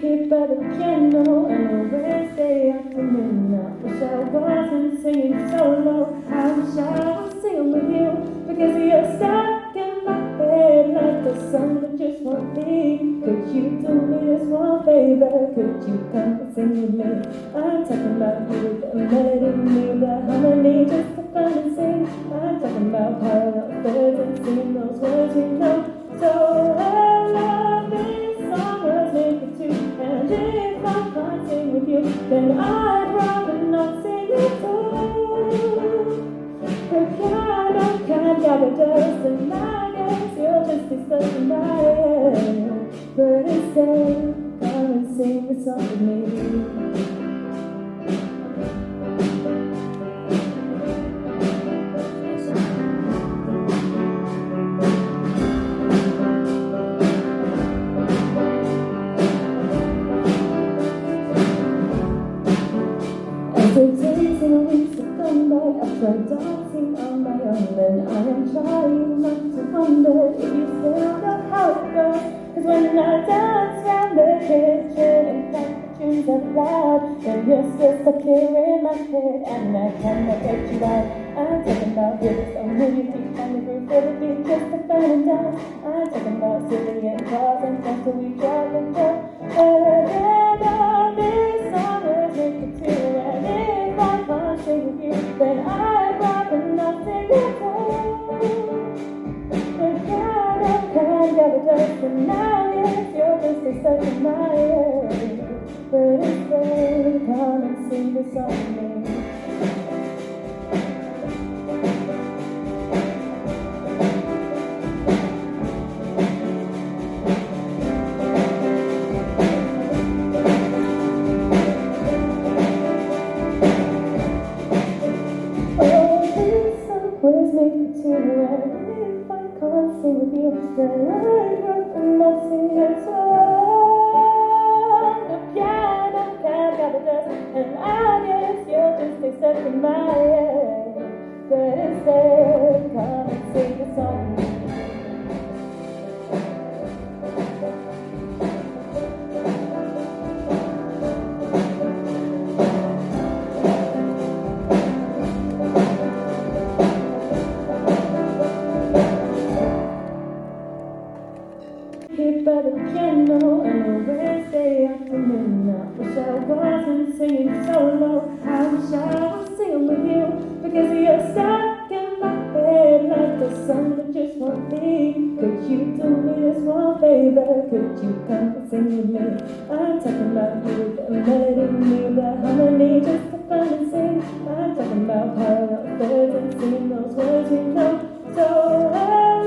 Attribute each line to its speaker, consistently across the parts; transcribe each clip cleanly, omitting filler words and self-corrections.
Speaker 1: Here by the piano on a Wednesday afternoon. I wish I wasn't singing solo. I wish I was singing with you, because you're stuck in my head like a song that just won't leave. Could you do me this one favor? Could you come and sing with me? I'm talking about you, the melody, me, the harmony, just to fun and sing. I'm talking about parallel thirds and singing those words we know. So I love this song was made for two, and if I can't sing with you, then I'd rather not sing at all. The piano can't gather dust, and I guess you'll just be stuck in my head. But instead, come and sing the song with me. The days and weeks have gone by, I've tried dancing on my own, and I am trying not to wonder if you still know how it goes. Cause when I dance round the kitchen and crack the tunes out loud, then you're still stuck here in my head, and I cannot get you out. I'm talking about rivers on your feet, and the groove for the beat, just a fun and dance. I'm talking about silly and cars and friends till we drive and go. This song was made for two, and if I can't sing with you, then I'd rather not sing at all. The piano can't gather dust, and now yes, you're just stuck in my head. But instead, come and sing the song with me. Was made for two, and if I can't sing with you, then I'd rather not sing at all. The piano can't gather dust, and I guess you'll just stay stuck in my head. But instead, come and sing the song with me. Here by the piano on a Wednesday afternoon. I wish I wasn't singing solo. I wish I was singing with you, because you're stuck in my head like a song that just won't leave. Could you do me this one favor? Could you come and sing with me? I'm talking about you, the melody, me, the harmony, just to fun and sing. I'm talking about parallel thirds and singing those words we know. So I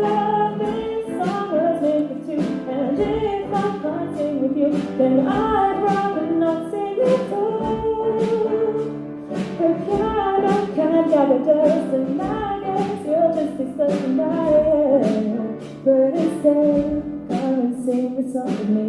Speaker 1: love this song was made for two, and if I can't sing with you, then I'd rather not sing at all. The piano can't gather dust, and I guess you'll just be stuck in my head. But instead, come and sing the song with me.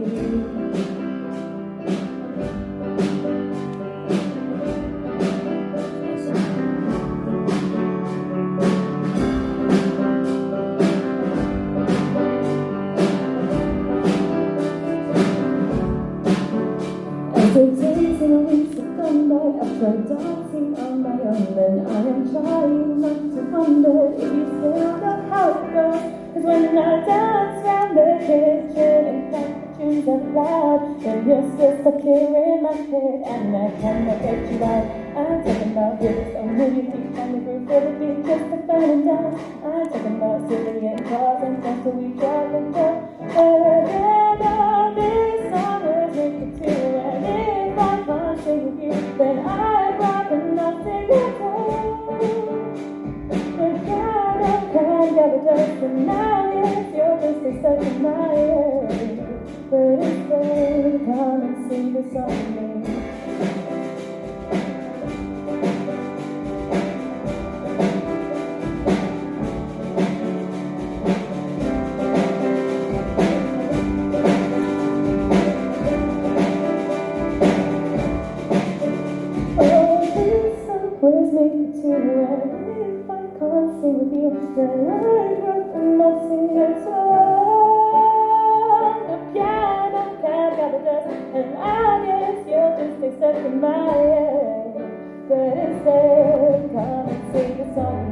Speaker 1: The days and weeks have gone by, I've tried dancing on my own, and I am trying not to wonder if you still know how it goes. Cause when I dance round the kitchen and crack the tunes out loud, then you're still stuck here in my head, and I cannot get you out. I'm talking about rivers on your feet, and the groove for the beat, just a fun and dance. I'm talking about silly and cars and friends till we drive and go. This song was made for two, and if I can't sing with you, then I'd rather not sing at all. The piano can't gather dust, and now yes, you're just stay stuck in my head. But instead, come and sing the song with me. Was made for two, and if I can't sing with you, then I'd rather not sing at all. The piano can't gather dust, and I guess you're just accepting my head. But instead, come and sing a song.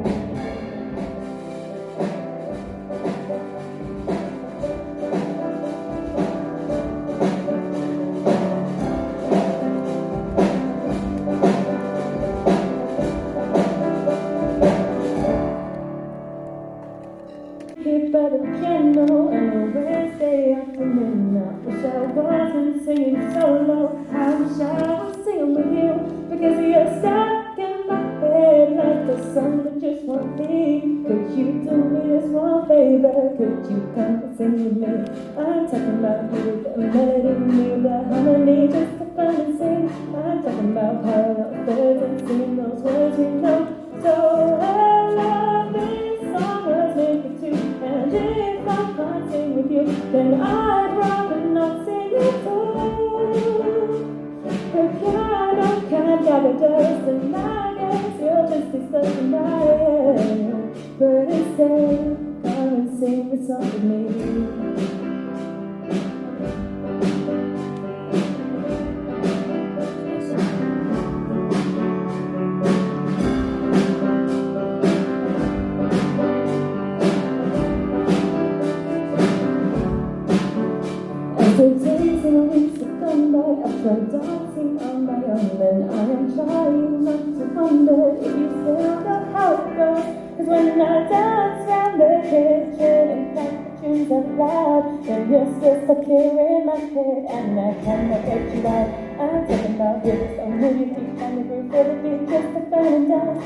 Speaker 1: Here by the piano on a Wednesday afternoon, I wish I wasn't singing solo. I wish I was singing with you, because you're stuck in my head like the song that just won't leave. Could you do me this one favor? Could you come and sing with me? I'm talking about you, the melody, me, the harmony, just to fun and sing. I'm talking about parallel thirds and singing those words we know. So I love this song was made for two, and if I can't sing with you, then I'd rather not sing at all. The piano can't gather dust, and I guess you'll just be stuck in my head. But instead, come and sing the song with me. The days and weeks have gone by, I've tried dancing on my own, and I am trying not to wonder if you still know how it goes. Cause when I dance round the kitchen and play the tunes out loud, then you're still stuck here in my head, and I cannot get you out. I'm talking about hips, don't move your feet on the groove for the beat, just to find and dance.